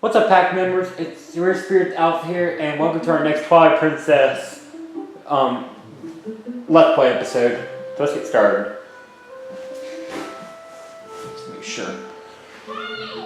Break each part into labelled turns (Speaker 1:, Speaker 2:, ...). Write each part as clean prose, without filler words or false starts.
Speaker 1: What's up, pack members? It's your Spirit Alpha here, and welcome to our next Twilight Princess Let's Play episode. So let's get started.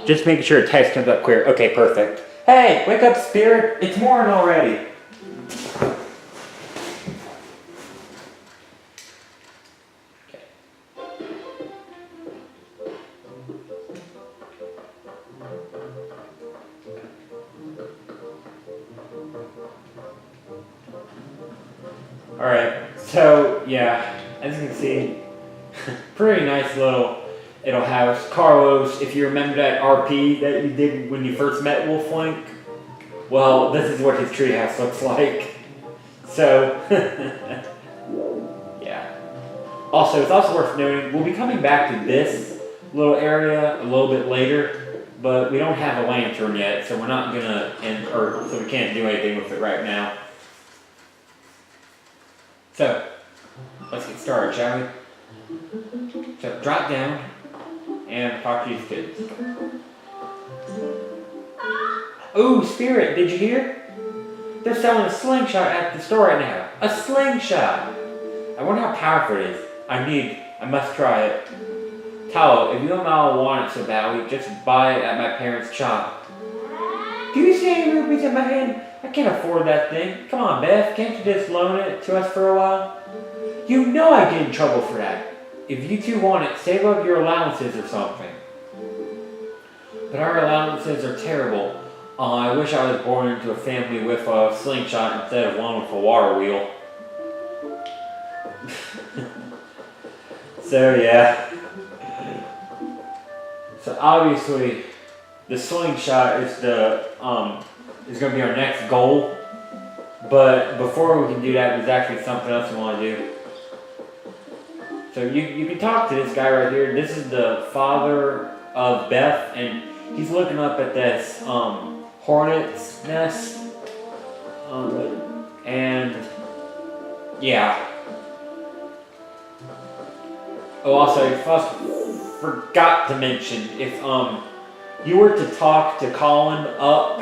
Speaker 1: Just making sure text comes up clear. Okay, perfect. Hey, wake up, Spirit! It's morning already. Alright, so yeah, as you can see, pretty nice little house. Carlos, if you remember that RP that you did when you first met Wolflink, well, this is what his treehouse looks like. So, yeah. Also, it's also worth noting, we'll be coming back to this little area a little bit later, but we don't have a lantern yet, so we're not gonna, so we can't do anything with it right now. So, let's get started, shall we? So, drop down and talk to these kids. Ooh, Spirit, did you hear? They're selling a slingshot at the store right now. A slingshot! I wonder how powerful it is. I must try it. Talo, if you and Mal want it so badly, just buy it at my parents' shop. Do you see any rupees in my hand? I can't afford that thing. Come on, Beth, can't you just loan it to us for a while? You know I get in trouble for that. If you two want it, save up your allowances or something. But our allowances are terrible. I wish I was born into a family with a slingshot instead of one with a water wheel. So yeah. So obviously, the slingshot is is going to be our next goal. But before we can do that, there's actually something else we want to do. So you can talk to this guy right here. This is the father of Beth, and he's looking up at this hornet's nest. And yeah. Oh, also, I forgot to mention, if you were to talk to Colin up,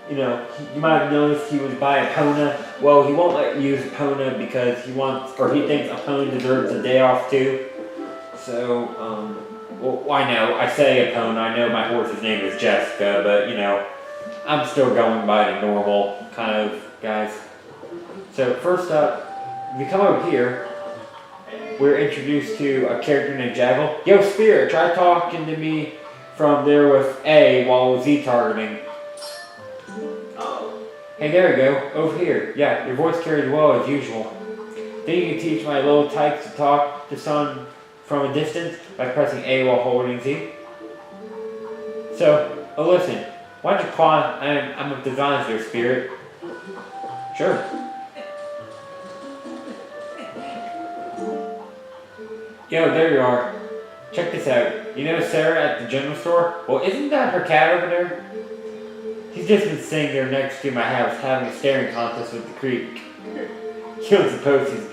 Speaker 1: you know, you might have noticed he was by Epona. Well, he won't let you use Epona because he thinks Epona deserves a day off too. So, well, I know, I say Epona, I know my horse's name is Jessica, but you know, I'm still going by the normal kind of guys. So, first up, if you come over here, we're introduced to a character named Javel. Yo, Spirit, try talking to me from there with A while Z targeting. Hey, there we go. Over here. Yeah, your voice carries well as usual. Think you can teach my little tykes to talk to someone from a distance by pressing A while holding Z? So, listen. Why don't you call I'm a designer, Spirit. Sure. Yo, there you are. Check this out. You know Sarah at the general store? Well, isn't that her cat over there? He's just been sitting there next to my house having a staring contest with the creek. You don't suppose he's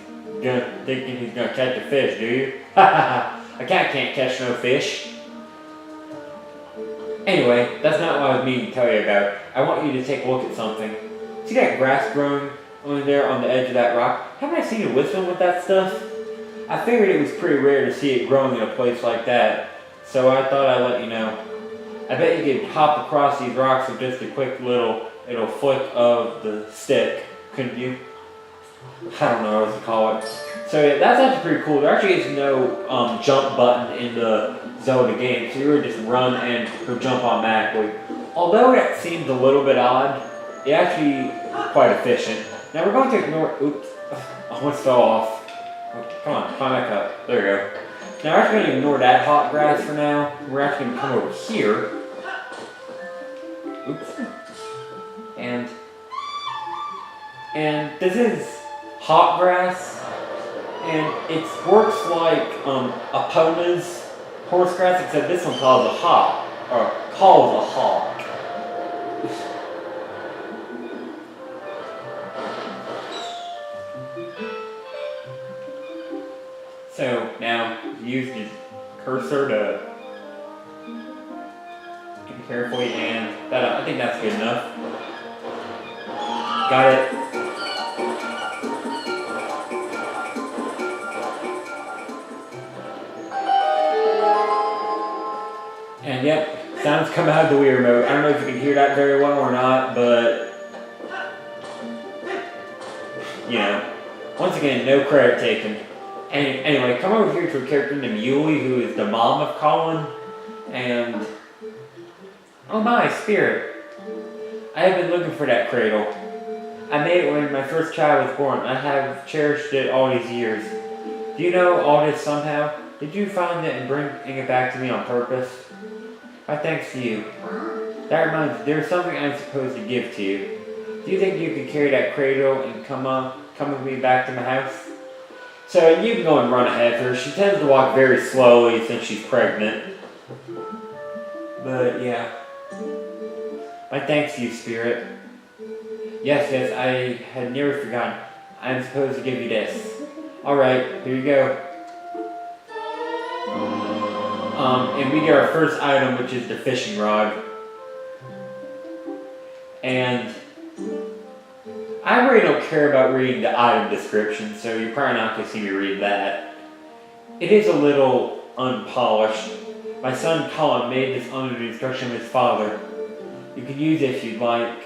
Speaker 1: thinking he's gonna catch a fish, do you? A cat can't catch no fish. Anyway, that's not what I was meaning to tell you about. I want you to take a look at something. See that grass growing over there on the edge of that rock? Haven't I seen a wisdom with that stuff? I figured it was pretty rare to see it growing in a place like that, so I thought I'd let you know. I bet you could hop across these rocks with just a quick little flick of the stick, couldn't you? I don't know what to call it. So yeah, that's actually pretty cool. There actually is no jump button in the Zelda game, so you would just run and go jump automatically. Although that seems a little bit odd, it's actually quite efficient. Now we're going to ignore, oops, I almost fell off. Come on, climb back up. There we go. Now we're actually going to ignore that hot grass for now. We're actually going to come over here. Oops. And this is hot grass, and it works like Epona's horse grass, except this one calls a hawk. So now use the cursor to carefully, and that I think that's good enough. Got it. And yep, sounds come out of the Wii remote. I don't know if you can hear that very well or not, but you know, once again, no credit taken. And anyway, come over here to a character named Yuli, who is the mom of Colin, and oh my, Spirit. I have been looking for that cradle. I made it when my first child was born. I have cherished it all these years. Do you know all this somehow? Did you find it and bring it back to me on purpose? My thanks to you. That reminds me, there's something I'm supposed to give to you. Do you think you could carry that cradle and come with me back to my house? So you can go and run ahead of her. She tends to walk very slowly since she's pregnant. But yeah. My thanks to you, Spirit. Yes, I had nearly forgotten. I'm supposed to give you this. Alright, here you go. And we get our first item, which is the fishing rod. And I really don't care about reading the item description, so you're probably not going to see me read that. It is a little unpolished. My son Colin made this under the instruction of his father. You can use it if you'd like.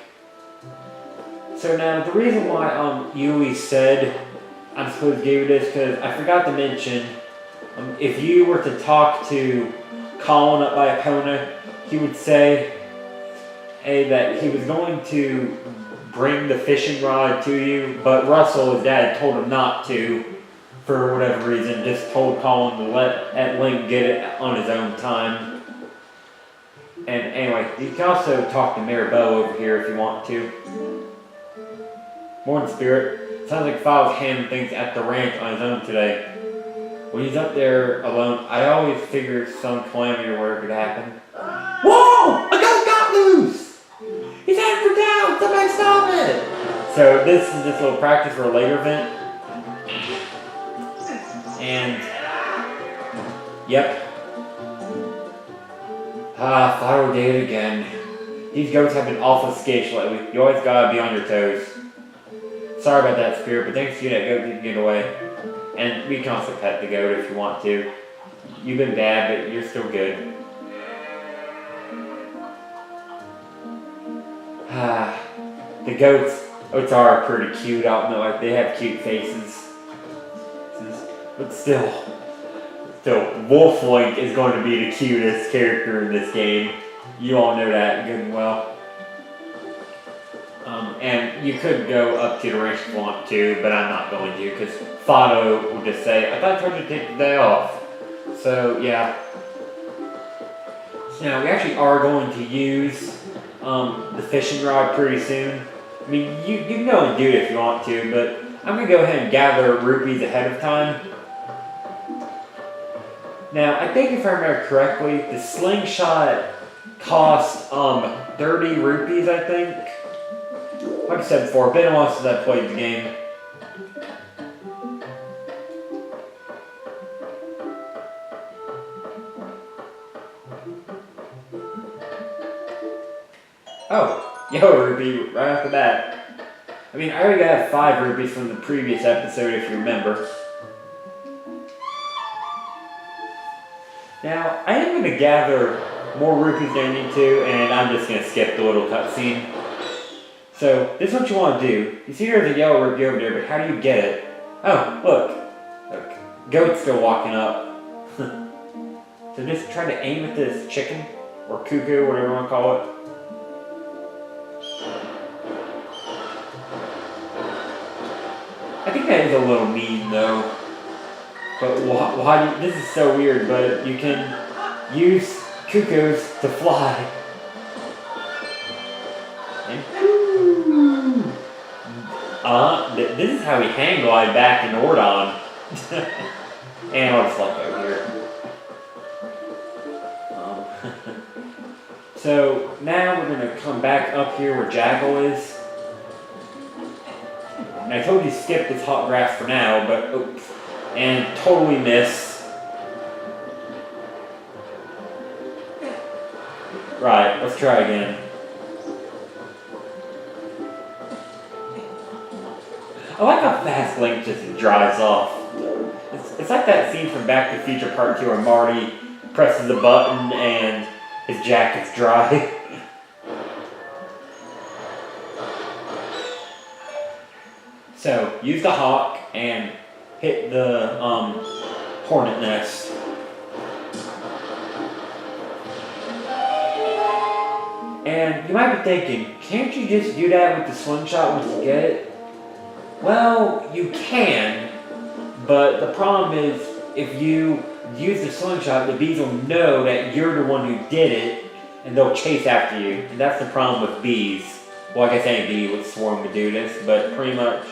Speaker 1: So now, the reason why Yui said I'm supposed to give you this, because I forgot to mention, if you were to talk to Colin up by Epona, he would say that he was going to bring the fishing rod to you, but Russell, his dad, told him not to, for whatever reason, just told Colin to let Link get it on his own time. And anyway, you can also talk to Maribel over here if you want to. Morning, Spirit. Sounds like File's handling things at the ranch on his own today. When he's up there alone, I always figure some calamity or whatever could happen. Whoa! A ghost got loose! He's heading for town! Somebody stop it! So this is just a little practice for a later event. And yep. Fire did it again. These goats have been awful skittish lately. You always gotta be on your toes. Sorry about that, Spirit, but thanks to you, that goat didn't get away. And we can also pet the goat if you want to. You've been bad, but you're still good. The goats are pretty cute. I don't know, like they have cute faces. But still, Wolf Link is going to be the cutest character in this game. You all know that good and well. And you could go up to the ranch if you want to, but I'm not going to, because Fado will just say, I thought I told you to take the day off. So, yeah. Now, we actually are going to use the fishing rod pretty soon. I mean, you can go and do it if you want to, but I'm going to go ahead and gather rupees ahead of time. Now, I think if I remember correctly, the slingshot cost 30 rupees, I think. Like I said before, been a while since I played the game. Oh, yellow rupee right off the bat. I mean, I already got 5 rupees from the previous episode, if you remember. Now, I am going to gather more rupees than I need to, and I'm just going to skip the little cutscene. So, this is what you want to do. You see there's a yellow rupee over there, but how do you get it? Oh, look. Goat's still walking up. So just try to aim at this chicken, or cuckoo, whatever you want to call it. I think that is a little mean, though. But why this is so weird, but you can use cuckoos to fly. And this is how we hang glide back in Ordon. And I'll just left over here. So now we're going to come back up here where Jackal is. And I told you to skip this hot grass for now, but oops. And totally miss. Right, let's try again. I like how fast Link just dries off. It's like that scene from Back to the Future Part 2 where Marty presses a button and his jacket's dry. So, use the hawk and hit the hornet nest. And you might be thinking, can't you just do that with the slingshot once you get it? Well, you can, but the problem is if you use the slingshot, the bees will know that you're the one who did it, and they'll chase after you. And that's the problem with bees. Well, I guess any bee would swarm to do this, but pretty much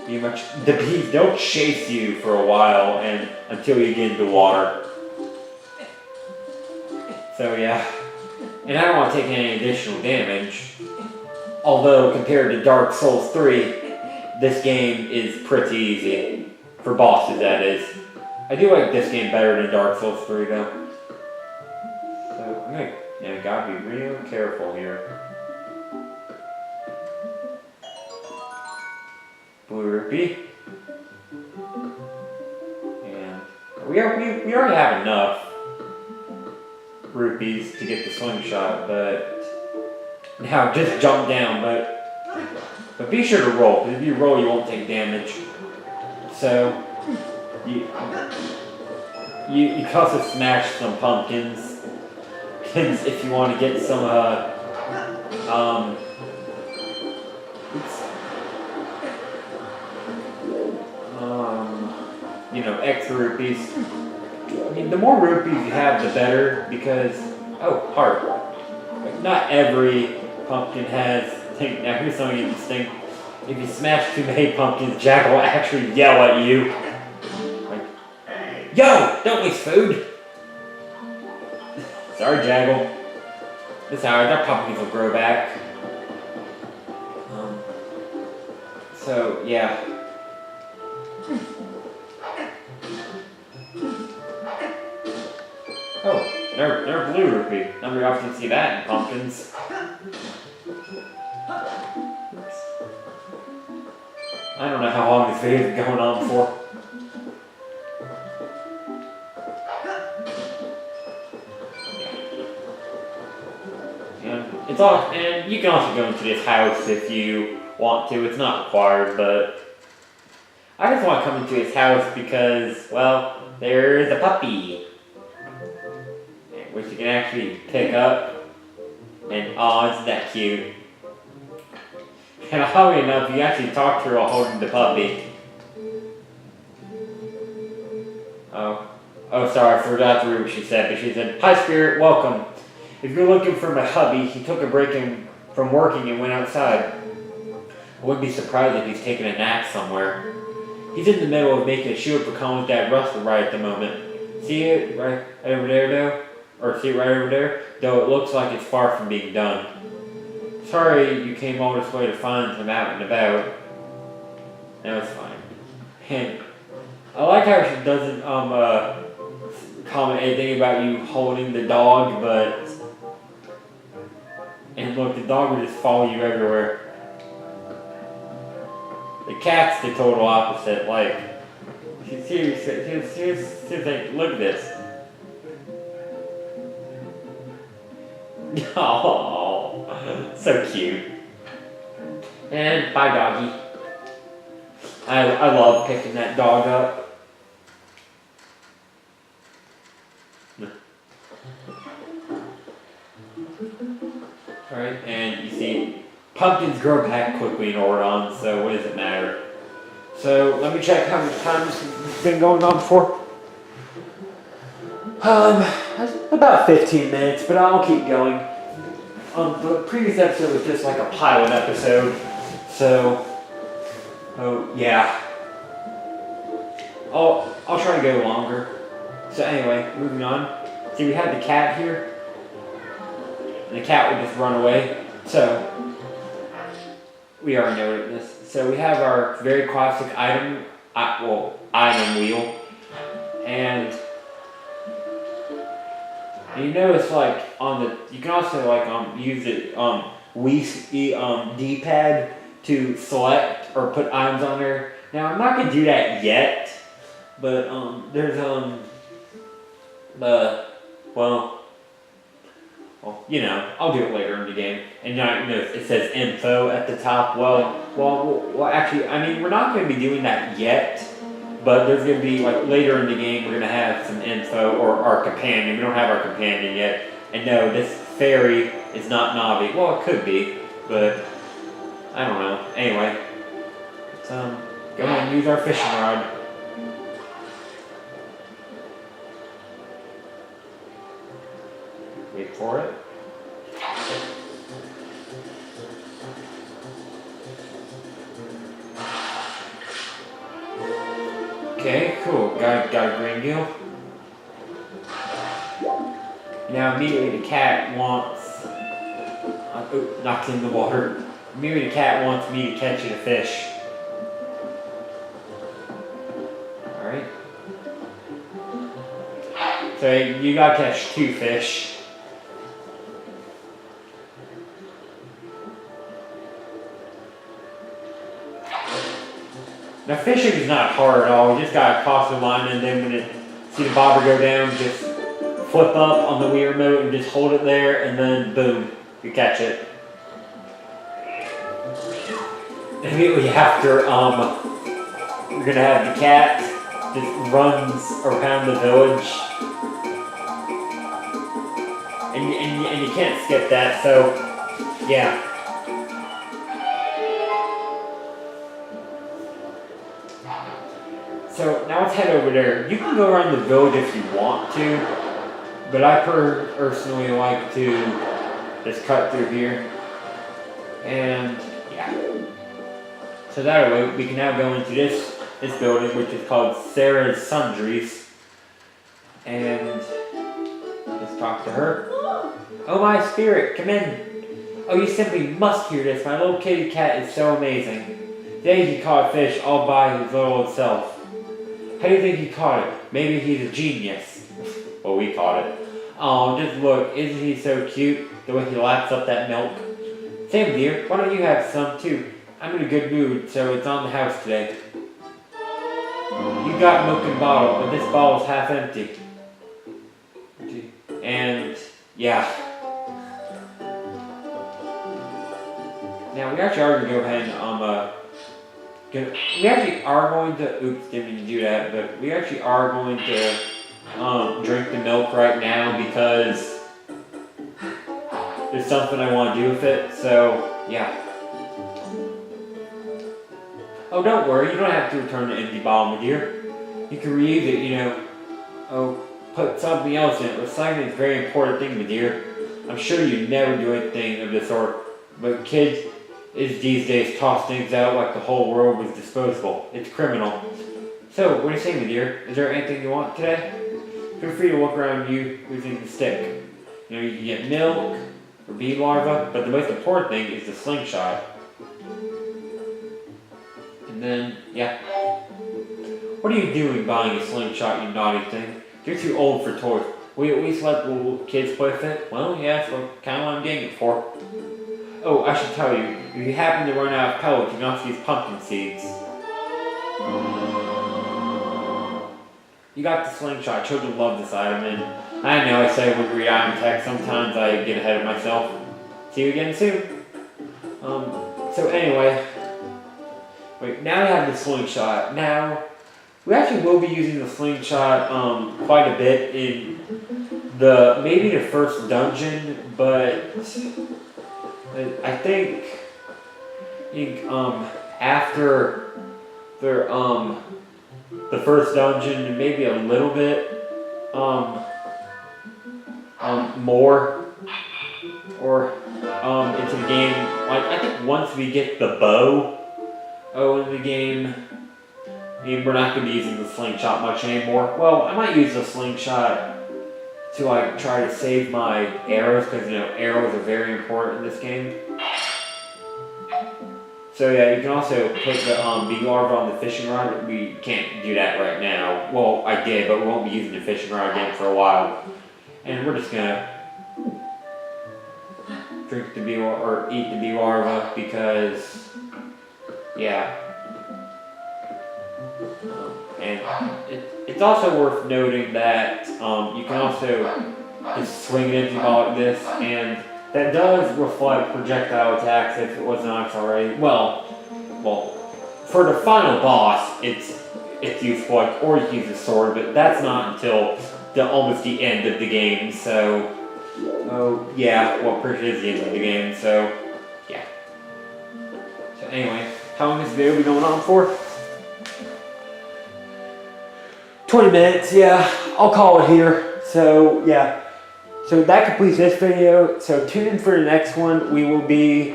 Speaker 1: the bees, they'll chase you for a while and until you get into water. So yeah. And I don't want to take any additional damage. Although compared to Dark Souls 3, this game is pretty easy. For bosses, that is. I do like this game better than Dark Souls 3 though. So I gotta be real careful here. Blue rupee. And we already have enough rupees to get the slingshot, but now just jump down, but be sure to roll, because if you roll you won't take damage. So you can also smash some pumpkins if you want to get some extra rupees. I mean, the more rupees you have, the better, because heart. Not every pumpkin has. Now here's something interesting. If you smash too many pumpkins, Jack will actually yell at you. Like, yo, don't waste food. Sorry, Jaggle. It's alright, our pumpkins will grow back. So, yeah. Oh, they're blue rupee. Not very often see that in pumpkins. I don't know how long this video is going on for. And you can also go into this house if you want to. It's not required, but I just want to come into his house because, well, there's a puppy, which you can actually pick up, and oh, isn't that cute? And oddly enough, you actually talk to her while holding the puppy. Oh, sorry, I forgot to read what she said, but she said, "Hi, Spirit, welcome. If you're looking for my hubby, he took a break from working and went outside. I wouldn't be surprised if he's taking a nap somewhere. He's in the middle of making a shoe for calling with that rustler right at the moment. See it right over there, though? Or see it right over there? Though it looks like it's far from being done. Sorry you came all this way to find him out and about." No, it's fine. And I like how she doesn't comment anything about you holding the dog, but... And look, the dog will just follow you everywhere. The cat's the total opposite. Like, here's like, look at this. Oh, so cute. And bye, doggy. I love picking that dog up. Alright, and you see, pumpkins grow back quickly in Oridon, so what does it matter? So, let me check how much time this has been going on for. About 15 minutes, but I'll keep going. The previous episode was just like a pilot episode, so, yeah. I'll try to go longer. So anyway, moving on. See, we had the cat here. And the cat would just run away. So, we already know this. So we have our very classic item wheel. And And you notice like on the, you can also like use it Wii D-pad to select or put items on there. Now I'm not gonna do that yet, but there's well, you know, I'll do it later in the game. And now you know it says info at the top. Well, actually, I mean we're not gonna be doing that yet. But there's going to be, like, later in the game, we're going to have some info, or our companion. We don't have our companion yet. And no, this fairy is not Navi. Well, it could be, but I don't know. Anyway, let's go ahead and use our fishing rod. Wait for it. Okay, cool. Got a green deal. Now immediately the cat wants. Knocked in the water. Immediately the cat wants me to catch you a fish. Alright. So you gotta catch 2 fish. Now fishing is not hard at all, you just gotta toss the line and then when it see the bobber go down, just flip up on the Wii remote and just hold it there and then boom, you catch it. Immediately after, you're gonna have the cat just runs around the village. And you can't skip that, so yeah. So now let's head over there. You can go around the village if you want to, but I personally like to just cut through here. And yeah. So that way we can now go into this building, which is called Sarah's Sundries. And let's talk to her. Oh my spirit, come in. Oh, you simply must hear this. My little kitty cat is so amazing. Today he caught fish all by his little old self. How do you think he caught it? Maybe he's a genius. Well, we caught it. Oh, just look. Isn't he so cute? The way he laps up that milk. Sam, dear, why don't you have some too? I'm in a good mood, so it's on the house today. You got milk in a bottle, but this bottle is half empty. And, yeah. Now, we actually are going to go ahead and, we actually are going to, oops, didn't mean to do that, but we actually are going to drink the milk right now because there's something I want to do with it, so yeah. Oh, don't worry, you don't have to return the empty bottle, my dear. You can reuse it, you know. Oh, put something else in it. Recycling is a very important thing, my dear. I'm sure you never do anything of the sort, but kids these days toss things out like the whole world was disposable. It's criminal. So, what do you say, my dear? Is there anything you want today? Feel free to look around you using the stick. You know, you can get milk or bee larvae, but the most important thing is the slingshot. And then, yeah. What are you doing buying a slingshot, you naughty thing? You're too old for toys. We at least let little kids play with it? Well, yeah, that's kind of what I'm getting it for. Oh, I should tell you, if you happen to run out of pellets, you can also use pumpkin seeds. You got the slingshot. Children love this item, and I know I say I would read item text. Sometimes I get ahead of myself. See you again soon. So anyway, wait, now I have the slingshot. Now, we actually will be using the slingshot quite a bit in maybe the first dungeon, but I think after the first dungeon, maybe a little bit more or into the game. Like I think once we get the bow in the game, I mean, we're not going to be using the slingshot much anymore. Well, I might use the slingshot to like try to save my arrows because you know arrows are very important in this game. So yeah, you can also put the bee larva on the fishing rod. We can't do that right now. Well, I did, but we won't be using the fishing rod again for a while. And we're just gonna drink the bee or eat the bee larva because, yeah. And it's also worth noting that you can also just swing an empty ball like this, and that does reflect projectile attacks if it was not already. Well, for the final boss, it's useful, like, or you can use a sword, but that's not until almost the end of the game. So, oh yeah, well, pretty much is the end of the game. So, yeah. So anyway, how long is this video be going on for? 20 minutes, yeah, I'll call it here. So, yeah. So that completes this video. So tune in for the next one. We will be,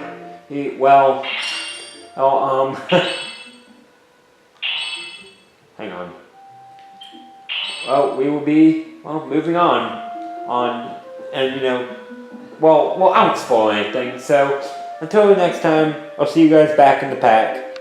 Speaker 1: well, hang on. Well, we will be, moving on, and well, I won't spoil anything. So until next time, I'll see you guys back in the pack.